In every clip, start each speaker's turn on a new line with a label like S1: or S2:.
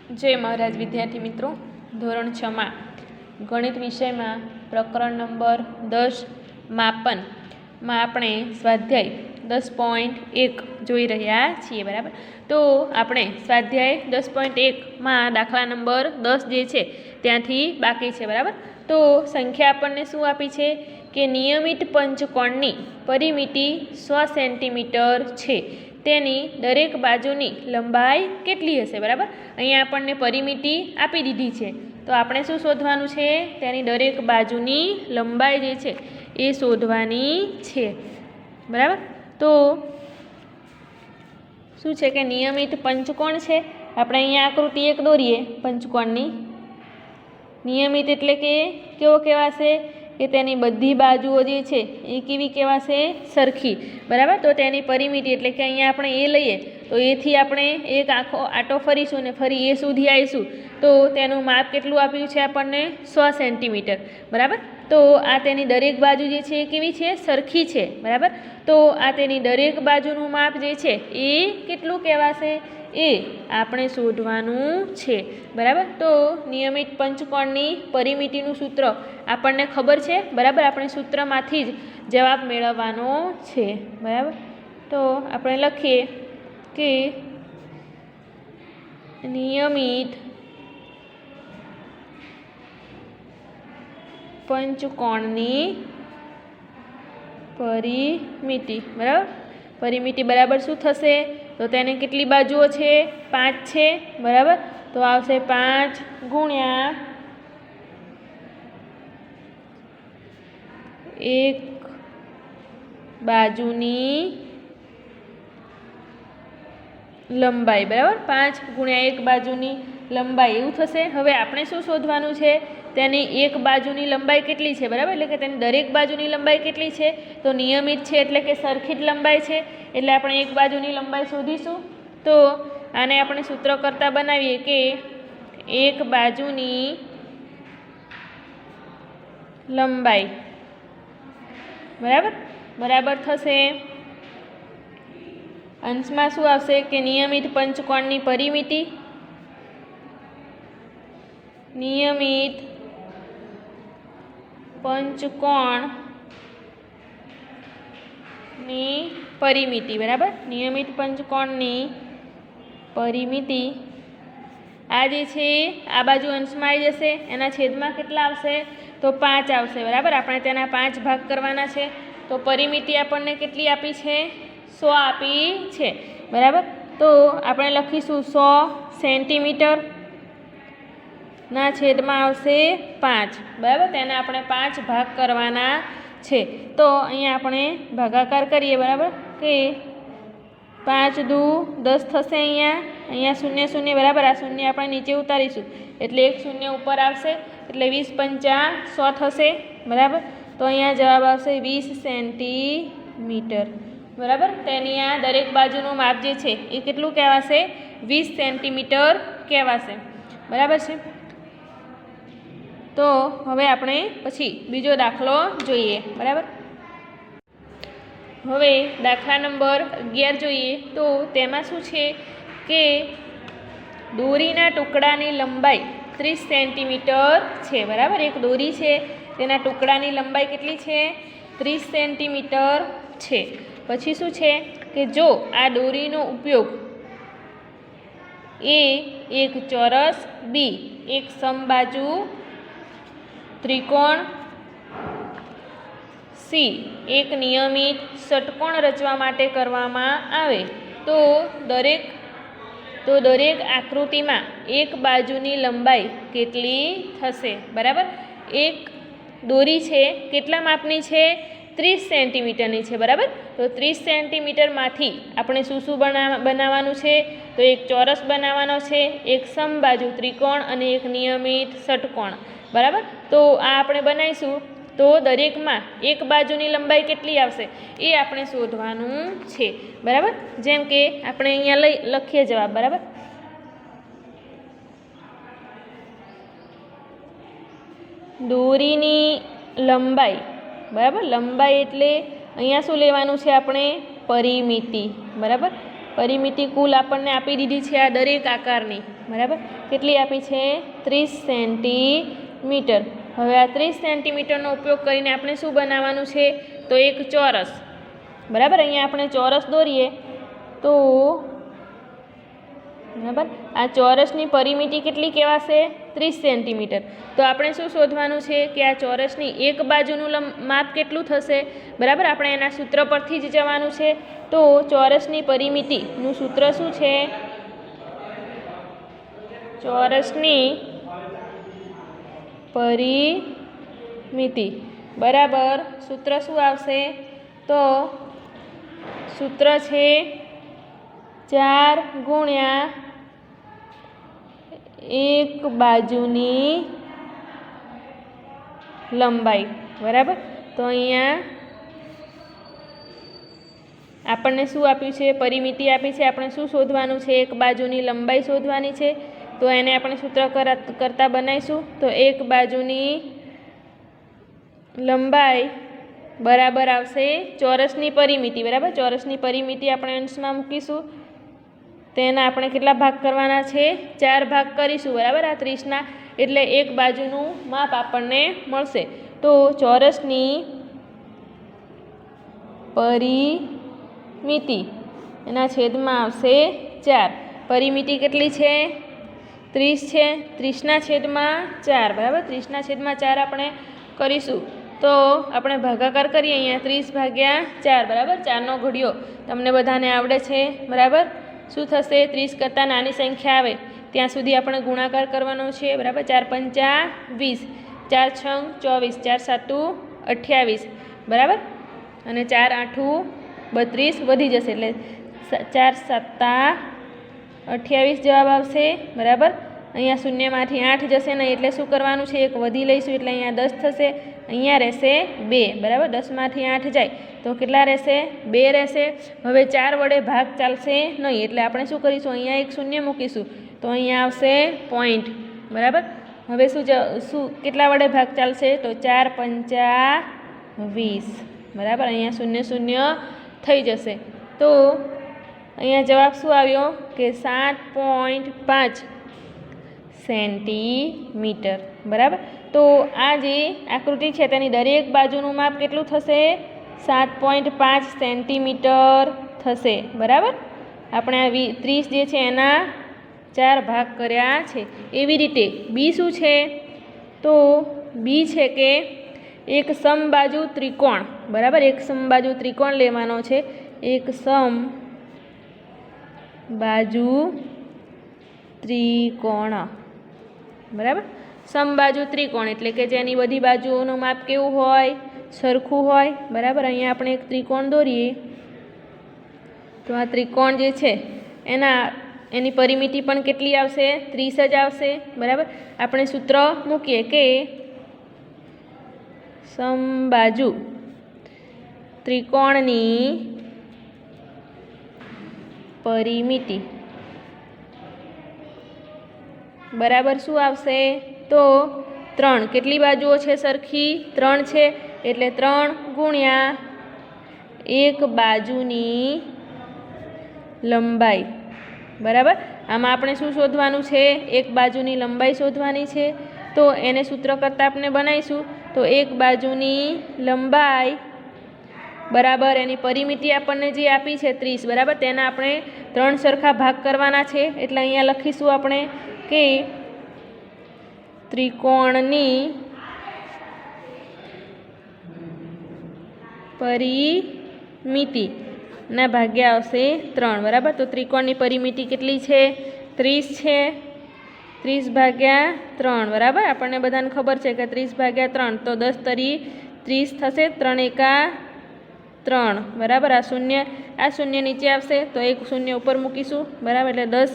S1: जय महाराज विद्यार्थी मित्रों, धोरण 6 में गणित विषय में प्रकरण नंबर 10 मापन में आपणे स्वाध्याय 10.1 जोई रह्या छीए। बराबर, तो आपणे स्वाध्याय 10.1 में दाखला नंबर 10 जे छे त्यांथी बाकी छे। बराबर, तो संख्या आपणे शुं आपी छे कि नियमित पंचकोणनी परिमिति 100 सेंटीमीटर छे, तेनी दरेक बाजुनी लंबाई केटली हशे। बराबर, अहींया आपणने परिमिति आपी दीधी छे, तो आपणे शुं शोधवानुं छे, तेनी दरेक बाजुनी लंबाई जे छे ए शोधवानी छे। बराबर, तो शुं छे कि नियमित पंचकोण छे, आपणे अहींया आकृति एक दोरीए पंचकोणनी। नियमित एटले के केवो कहेवाशे कि तेनी बधी बाजुओ जे छे ए केवी कहेवाशे, सरखी। बराबर, तो तेनी परिमिति एटले के अहींया आपणे ए लईए तो ए थी आपणे एक आखो आटो फरीशुं ने फरी ए सुधी आवीशुं तो तेनुं माप केटलुं आप्युं छे आपणने 100 सेंटीमीटर। बराबर, तो आ तेनी दरेक बाजू जे छे केवी छे, सरखी छे। बराबर, तो आ तेनी दरेक बाजुनुं माप जे छे ए केटलुं कहेवाशे ए आपणे शोधवानुं छे। बराबर, तो नियमित पंचकोणनी परिमितिनुं सूत्र आपणने खबर छे। बराबर, आपणे सूत्रमांथी ज जवाब मेळवવાનો छे। बराबर, तो आपणे लखीए कि नियमित पंचकोणनी परिमिति। बराबर, परिमिति बराबर शुं थशे, तो तेने केटली बाजुओ छे, 5 छे। बराबर, तो आवशे 5 गुण्या 1 बाजुनी लंबाई। बराबर, 5 गुण्या 1 बाजुनी लंबाई एवुं थशे। हवे आपणे शुं शोधवानुं छे, तेनी एक बाजुनी लंबाई केटली छे। बराबर, एटले के तेनी दरेक बाजुनी लंबाई केटली छे, तो नियमित छे एटले के सरखी ज लंबाई छे, एटले आपणे एक बाजुनी लंबाई शोधीशुं। तो आने आपणे सूत्र करता बनावीए के एक बाजुनी लंबाई बराबर बराबर थशे अंशमां शुं आवशे कि नियमित पंचकोणनी परिमिति, नियमित पंचकोण नी परिमिति। बराबर, नियमित पंचकोणनी परिमिति आ जे छे आ बाजू अंशमां आई जशे, एना छेदमां केटला आवशे, तो 5 आवशे। बराबर, आपणे तेना 5 भाग करवाना छे, तो परिमिति आपणने केटली आपी छे, 100 आपी छे। बराबर, तो आपणे लखीशुं 100 सेंटीमीटर ना छेदमां आवशे 5। बराबर, तेना आपणे 5 भाग करवाना छे, तो अहींया आपणे भागाकार करीए। बराबर, के 5 दू 10 थशे, अहींया 0 0। बराबर, आ 0 आपणे नीचे उतारीशुं एटले एक 0 उपर आवशे, एटले 20 पंचा 100 थशे। बराबर, तो अहींया जवाब आवशे 20 सेंटीमीटर। बराबर, तेनी आ दरेक बाजुनुं माप जे छे ए केटलुं कहेवाशे, 20 सेंटीमीटर कहेवाशे। बराबर छे, तो हवे आपणे पछी बीजो दाखलो जोईए। बराबर, हवे दाखला नंबर 11 जोईए, तो तेमां शुं छे के दोरीना टुकड़ानी लंबाई 30 सेंटीमीटर छे। बराबर, एक दोरी छे तेना टुकड़ानी लंबाई केटली छे, 30 सेंटीमीटर छे। पछी शुं छे कि जो आ दोरीनो उपयोग ए एक चौरस, बी एक समबाजु त्रिकोण, सी एक नियमित षटकोण रचवा माटे करवामां आवे, तो दरेक आकृतिमां एक बाजुनी लंबाई केटली थशे। बराबर, एक दोरी छे केटला मापनी छे, 30 सेंटीमीटरनी छे। बराबर, तो 30 सेंटीमीटरमांथी आपणे शुं शुं बनाववानुं छे, तो एक चौरस बनाववानो छे, एक समबाजु त्रिकोण अने एक नियमित षटकोण। बराबर, तो आ आपणे बनावीशुं, तो दरेकमां एक बाजुनी लंबाई केटली आवशे ए आपणे शोधवानुं छे। बराबर, जेम के आपणे अहींया लखीए जवाब। बराबर, दोरीनी लंबाई। बराबर, लंबाई एटले अहींया शुं लेवानुं छे, आपणे परिमिति। बराबर, પરિમિતિ કુલ આપણને આપી દીધી છે આ દરેક આકારની, બરાબર. કેટલી આપી છે? 30 સેન્ટીમીટર. હવે આ 30 સેન્ટીમીટરનો ઉપયોગ કરીને આપણે શું બનાવવાનું છે? તો એક ચોરસ, બરાબર. અહીંયા આપણે ચોરસ દોરીએ તો બરાબર આ ચોરસની પરિમિતિ કેટલી કહેવાશે? 30 સેન્ટીમીટર. તો આપણે શું શોધવાનું છે કે આ ચોરસની એક બાજુનું માપ કેટલું થશે? બરાબર. આપણે એના સૂત્ર પરથી જ જવાનું છે. તો ચોરસની પરિમિતિનું સૂત્ર શું છે? ચોરસની પરિમિતિ બરાબર સૂત્ર શું આવશે? તો સૂત્ર છે 4 ગુણ્યા એક બાજુની લંબાઈ, બરાબર. તો અહીંયા આપણને શું આપ્યું છે? પરિમિતિ આપી છે. આપણે શું શોધવાનું છે? એક બાજુની લંબાઈ શોધવાની છે. તો એને આપણે સૂત્ર કરતા બનાવીશું. તો એક બાજુની લંબાઈ બરાબર આવશે ચોરસની પરિમિતિ, બરાબર. ચોરસની પરિમિતિ આપણે અંશમાં મૂકીશું. તેના આપણે કેટલા ભાગ કરવાના છે? 4 ભાગ કરીશું, બરાબર. આ 30ના એટલે એક બાજુનું માપ આપણને મળશે. તો ચોરસની પરિમિતિ એના છેદમાં આવશે 4. પરિમિતિ કેટલી છે? 30 છે. 30ના છેદમાં 4, બરાબર. 30ના છેદમાં 4 આપણે કરીશું. તો આપણે ભાગાકાર કરીએ અહીંયા 30 ભાગ્યા 4, બરાબર. 4નો ઘડિયો તમને બધાને આવડે છે, બરાબર. શું થશે? 30 કરતાં નાની સંખ્યા આવે ત્યાં સુધી આપણે ગુણાકાર કરવાનો છે, બરાબર. 4 પંચા 20, 4 છંગ 24, 4 સાતું 28, બરાબર. અને 4 આઠું 32 વધી જશે એટલે 4 સત્તા 28 જવાબ આવશે, બરાબર. અહીંયા શૂન્યમાંથી 8 જશે નહીં એટલે શું કરવાનું છે? એક વધી લઈશું એટલે અહીંયા 10 થશે. અહીંયા રહેશે 2, બરાબર. 10માંથી 8 જાય તો કેટલા રહેશે? 2 રહેશે. હવે 4 વડે ભાગ ચાલશે નહીં એટલે આપણે શું કરીશું? અહીંયા એક શૂન્ય મૂકીશું તો અહીંયા આવશે પોઈન્ટ, બરાબર. હવે શું કેટલા વડે ભાગ ચાલશે? તો 4 પંચા 20, બરાબર. અહીંયા 0 0 થઈ જશે. તો અહીંયા જવાબ શું આવ્યો? કે 7.5 સેન્ટીમીટર, બરાબર. તો આ જે આકૃતિ છે તેની દરેક બાજુનું માપ કેટલું થશે? 7.5 સેન્ટીમીટર થશે, બરાબર. આપણે આ 30 જે છે એના 4 ભાગ કર્યા છે. એવી રીતે બી શું છે? તો બી છે કે એક સમબાજુ ત્રિકોણ, બરાબર. એક સમબાજુ ત્રિકોણ લેવાનો છે. એક સમબાજુ ત્રિકોણ, બરાબર. સમબાજુ ત્રિકોણ એટલે કે જેની બધી બાજુઓનું માપ કેવું હોય? સરખું હોય, બરાબર. અહીંયા આપણે એક ત્રિકોણ દોરીએ તો આ ત્રિકોણ જે છે એની પરિમિતિ પણ કેટલી આવશે? 30 જ આવશે, બરાબર. આપણે સૂત્ર મૂકીએ કે સમબાજુ ત્રિકોણની પરિમિતિ બરાબર શું આવશે? તો 3. કેટલી બાજુઓ છે સરખી? 3 છે એટલે 3 ગુણ્યા એક બાજુની લંબાઈ, બરાબર. આમાં આપણે શું શોધવાનું છે? એક બાજુની લંબાઈ શોધવાની છે. તો એને સૂત્ર કરતાં આપણે બનાવીશું તો એક બાજુની લંબાઈ બરાબર એની પરિમિતિ આપણને જે આપી છે 30, બરાબર. તેના આપણે 3 સરખા ભાગ કરવાના છે એટલે અહીંયા લખીશું આપણે કે ત્રિકોણની પરિમિતિ ના ભાગ્યા આવશે 3, બરાબર. તો ત્રિકોણની પરિમિતિ કેટલી છે? 30 છે. 30 ભાગ્યા 3, બરાબર. આપણને બધાને ખબર છે કે 30 ભાગ્યા 3 તો 10 તરી 30 થશે. 3 એકા 3, બરાબર. આ શૂન્ય નીચે આવશે તો એક શૂન્ય ઉપર મૂકીશું, બરાબર. એટલે 10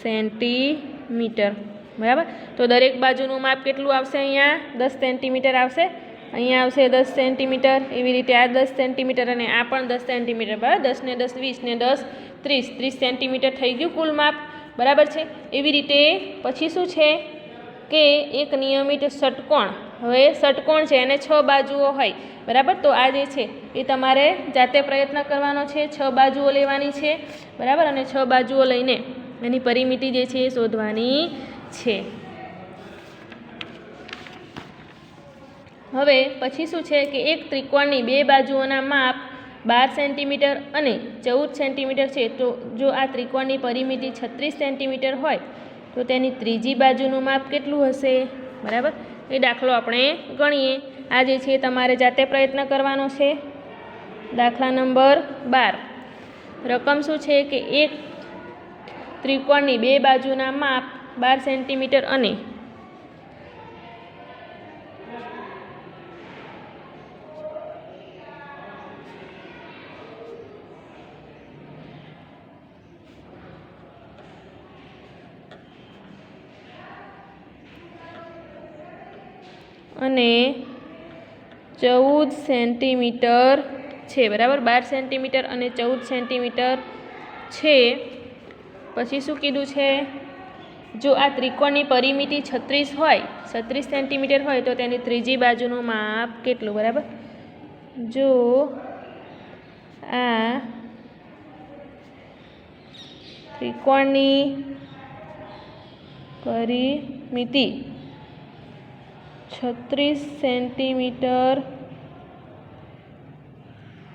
S1: સેન્ટીમીટર, બરાબર. તો દરેક બાજુનું માપ કેટલું આવશે? અહીંયા 10 સેન્ટીમીટર આવશે. અહીંયા આવશે 10 સેન્ટીમીટર. એવી રીતે આ 10 સેન્ટીમીટર અને આ પણ 10 સેન્ટીમીટર, બરાબર. 10 ને 10 20 ને 10 30 સેન્ટીમીટર થઈ ગયું કુલ માપ, બરાબર છે. એવી રીતે પછી શું છે કે એક નિયમિત ષટકોણ હવે ષટકોણ છે એને 6 બાજુઓ હોય, બરાબર. તો આ જે છે એ તમારે જાતે પ્રયત્ન કરવાનો છે, 6 બાજુઓ લેવાની છે, બરાબર. અને 6 બાજુઓ લઈને એની પરિમિતિ જે છે એ શોધવાની છે. હવે પછી શું છે કે એક ત્રિકોણની 2 બાજુઓના માપ 12 સેન્ટીમીટર અને 14 સેન્ટીમીટર છે. તો જો આ ત્રિકોણની પરિમિતિ 36 સેન્ટીમીટર હોય તો તેની ત્રીજી બાજુનું માપ કેટલું હશે, બરાબર. એ દાખલો આપણે ગણીએ. આ જે છે તમારે જાતે પ્રયત્ન કરવાનો છે. દાખલા નંબર 12. રકમ શું છે કે એક ત્રિકોણની 2 બાજુના માપ 12 સેન્ટીમીટર અને અને 14 સેન્ટીમીટર છે, બરાબર. 12 સેન્ટીમીટર અને 14 સેન્ટીમીટર છે. પછી શું કીધું છે, જો આ ત્રિકોણની પરિમિતિ 36 હોય, 36 સેન્ટીમીટર હોય તો તેની ત્રીજી બાજુનું માપ કેટલું, બરાબર. જો આ ત્રિકોણની પરિમિતિ 36 સેન્ટીમીટર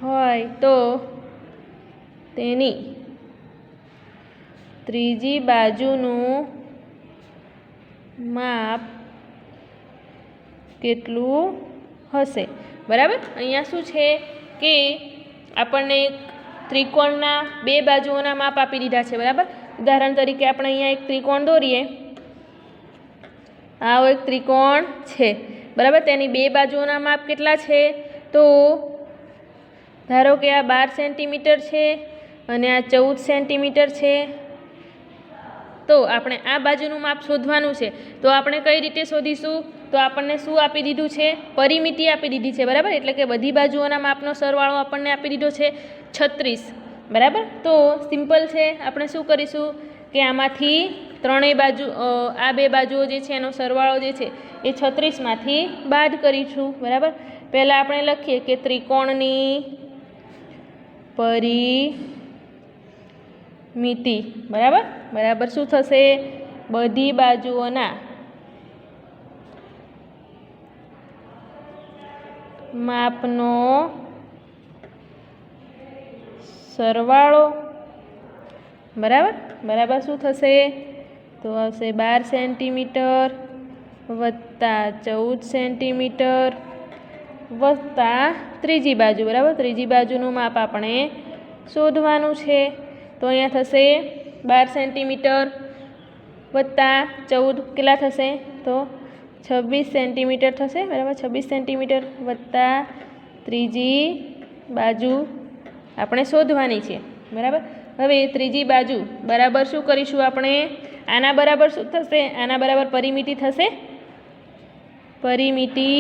S1: હોય તો તેની ત્રીજી બાજુનું માપ કેટલું હશે, બરાબર. અહીંયા શું છે કે આપણને ત્રિકોણના 2 બાજુઓના માપ આપી દીધા છે, બરાબર. ઉદાહરણ તરીકે આપણે અહીંયા એક ત્રિકોણ દોરીએ. આવો એક ત્રિકોણ છે, બરાબર. તેની 2 બાજુઓના માપ કેટલા છે, તો ધારો કે આ 12 સેન્ટીમીટર છે અને આ 14 સેન્ટીમીટર છે. તો આપણે આ બાજુનું માપ શોધવાનું છે. તો આપણે કઈ રીતે શોધીશું, તો આપણને શું આપી દીધું છે, પરિમિતિ આપી દીધી છે, બરાબર. એટલે કે બધી બાજુઓના માપનો સરવાળો આપણને આપી દીધો છે 36, બરાબર. તો સિમ્પલ છે. આપણે શું કરીશું કે આમાંથી ત્રણેય બાજુ, આ 2 બાજુઓ જે છે એનો સરવાળો જે છે એ 36માંથી બાદ કરીશું, બરાબર. પહેલાં આપણે લખીએ કે ત્રિકોણની પરિમિતિ, બરાબર શું થશે, બધી બાજુઓના માપનો સરવાળો, બરાબર શું થશે, તો આવશે 12 સેન્ટીમીટર વત્તા 14 સેન્ટીમીટર વત્તા ત્રીજી બાજુ, બરાબર. ત્રીજી બાજુનું માપ આપણે શોધવાનું છે. તો અહીંયા થશે 12 સેન્ટીમીટર વત્તા 14 કેટલા થશે, તો 26 સેન્ટીમીટર થશે, બરાબર. 26 સેન્ટીમીટર વત્તા ત્રીજી બાજુ આપણે શોધવાની છે, બરાબર. હવે ત્રીજી બાજુ બરાબર શું કરીશું આપણે, આના બરાબર શું થશે, આના બરાબર પરિમિતિ થશે, પરિમિતિ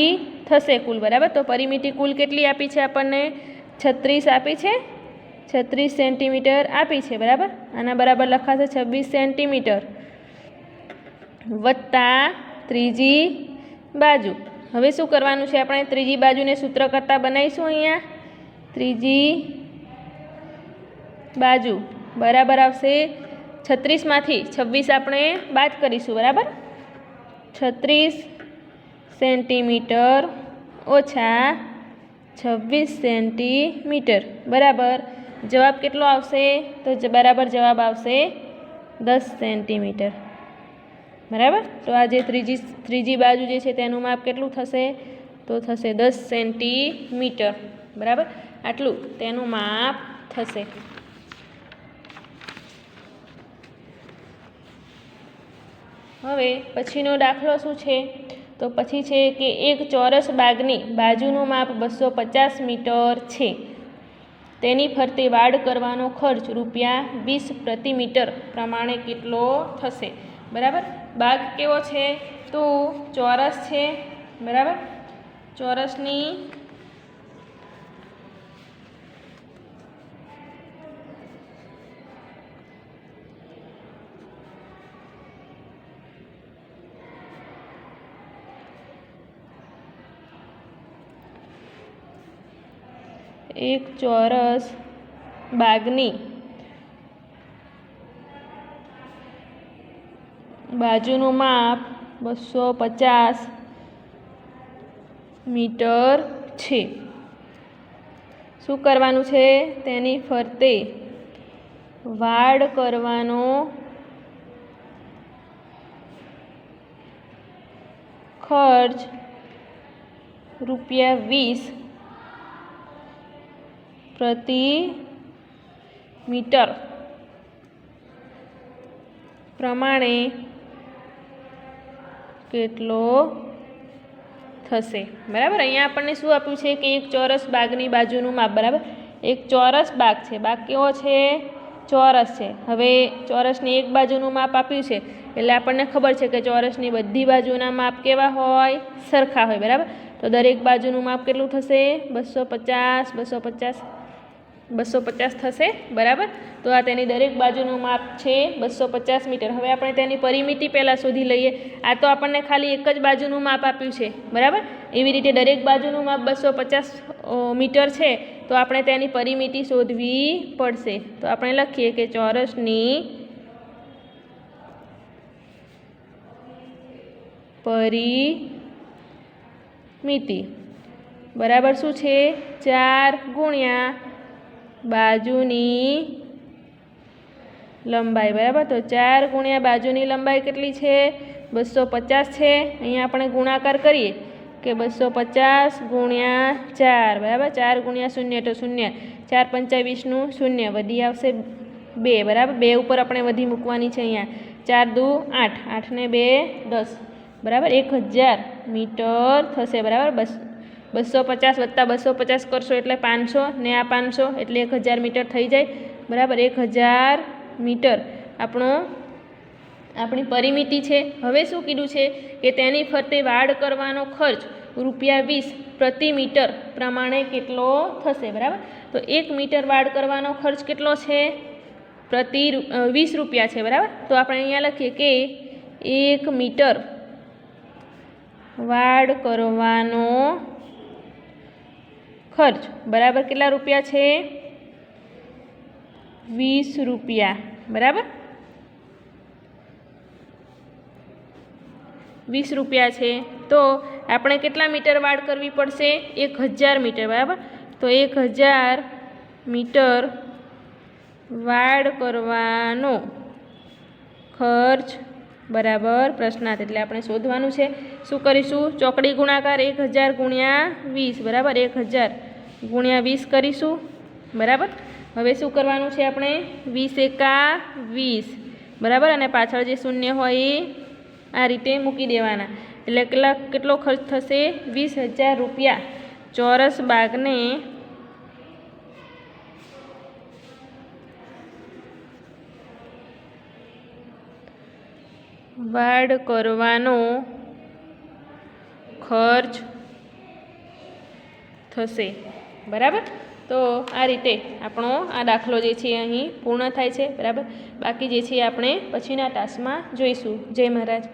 S1: થશે કુલ, બરાબર. તો પરિમિતિ કુલ કેટલી આપી છે આપણને, 36 આપી છે, 36 સેન્ટીમીટર આપી છે, બરાબર. આના બરાબર લખાશે 26 સેન્ટીમીટર વત્તા ત્રીજી બાજુ. હવે શું કરવાનું છે, આપણે ત્રીજી બાજુને સૂત્ર કરતાં બનાવીશું. અહીંયા ત્રીજી બાજુ બરાબર આવશે 36માંથી 26 આપણે બાદ કરીશું, બરાબર. 36 સેન્ટીમીટર ઓછા 26 સેન્ટીમીટર બરાબર જવાબ કેટલો આવશે, તો બરાબર જવાબ આવશે 10 સેન્ટીમીટર, બરાબર. તો આ જે ત્રીજી બાજુ જે છે તેનું માપ કેટલું થશે, તો થશે 10 સેન્ટીમીટર, બરાબર. આટલું તેનું માપ થશે. હવે પછીનો દાખલો શું છે, તો પછી છે કે એક ચોરસ બાગની બાજુનું માપ 250 મીટર છે. તેની ફરતે વાડ કરવાનો ખર્ચ ₹20 પ્રતિ મીટર પ્રમાણે કેટલો થશે, બરાબર. બાગ કેવો છે, તો ચોરસ છે, બરાબર. ચોરસની એક ચોરસ બાગની બાજુનું માપ 250 મીટર છે. શું કરવાનું છે? તેની ફરતે વાડ કરવાનો ખર્ચ ₹20 પ્રતિ મીટર પ્રમાણે કેટલો થશે? બરાબર. અહીંયા આપણને શું આપ્યું છે કે એક ચોરસ બાગની બાજુનું માપ. બરાબર. એક ચોરસ બાગ છે. બાગ કેવો છે? ચોરસ છે. હવે ચોરસની એક બાજુનું માપ આપ્યું છે એટલે આપણને ખબર છે કે ચોરસની બધી બાજુના માપ કેવા હોય? સરખા હોય. બરાબર. તો દરેક બાજુનું માપ કેટલું થશે? 250 થશે. બરાબર. તો આ તેની દરેક બાજુનું માપ છે 250 મીટર. હવે આપણે તેની પરિમિતિ પહેલાં શોધી લઈએ. આ તો આપણને ખાલી એક જ બાજુનું માપ આપ્યું છે. બરાબર. એવી રીતે દરેક બાજુનું માપ 250 મીટર છે તો આપણે તેની પરિમિતિ શોધવી પડશે. તો આપણે લખીએ કે ચોરસની પરિમિતિ બરાબર શું છે? 4 ગુણ્યા બાજુની લંબાઈ. બરાબર. તો 4 ગુણ્યા બાજુની લંબાઈ કેટલી છે? 250 છે. અહીંયા આપણે ગુણાકાર કરીએ કે 250 ગુણ્યા 4. બરાબર. 4 ગુણ્યા 0 તો 0. 4 પંચા 20નું 0. વધી આવશે 2. બરાબર. 2 ઉપર આપણે વધી મૂકવાની છે. અહીંયા 4 દુ 8. 8 ને 2 10. બરાબર. 1000 મીટર થશે. બરાબર. 250 વત્તા 250 કરશો એટલે 500 ને આ 500 એટલે 1000 મીટર થઈ જાય. બરાબર. 1000 મીટર આપણી પરિમિતિ છે. હવે શું કીધું છે કે તેની ફરતે વાડ કરવાનો ખર્ચ ₹20 પ્રતિ મીટર પ્રમાણે કેટલો થશે? બરાબર. તો 1 મીટર વાડ કરવાનો ખર્ચ કેટલો છે? પ્રતિ ₹20 છે. બરાબર. તો આપણે અહીંયા લખીએ કે 1 મીટર વાડ કરવાનો ખર્ચ બરાબર કેટલા રૂપિયા છે? ₹20. બરાબર. ₹20 છે. તો આપણે કેટલા મીટર વાડ કરવી પડશે? 1000 મીટર. બરાબર. તો 1000 મીટર વાડ કરવાનો ખર્ચ બરાબર પ્રશ્નાર્થ. એટલે આપણે શોધવાનું છે. શું કરીશું? ચોકડી ગુણાકાર 1000 ગુણ્યા 20. બરાબર. 1000 ગુણ્યા 20 કરીશું. બરાબર. હવે શું કરવાનું છે આપણે? 20 એકા 20. બરાબર. અને પાછળ જે શૂન્ય હોય એ આ રીતે મૂકી દેવાના. એટલે કેટલો ખર્ચ થશે? ₹20,000 ચોરસ બાગને વાડ કરવાનો ખર્ચ થશે. બરાબર. તો આ રીતે આપણો આ દાખલો જે છે અહીં પૂર્ણ થાય છે. બરાબર. બાકી જે છે આપણે પછીના તાસમાં જોઈશું. જય મહારાજ.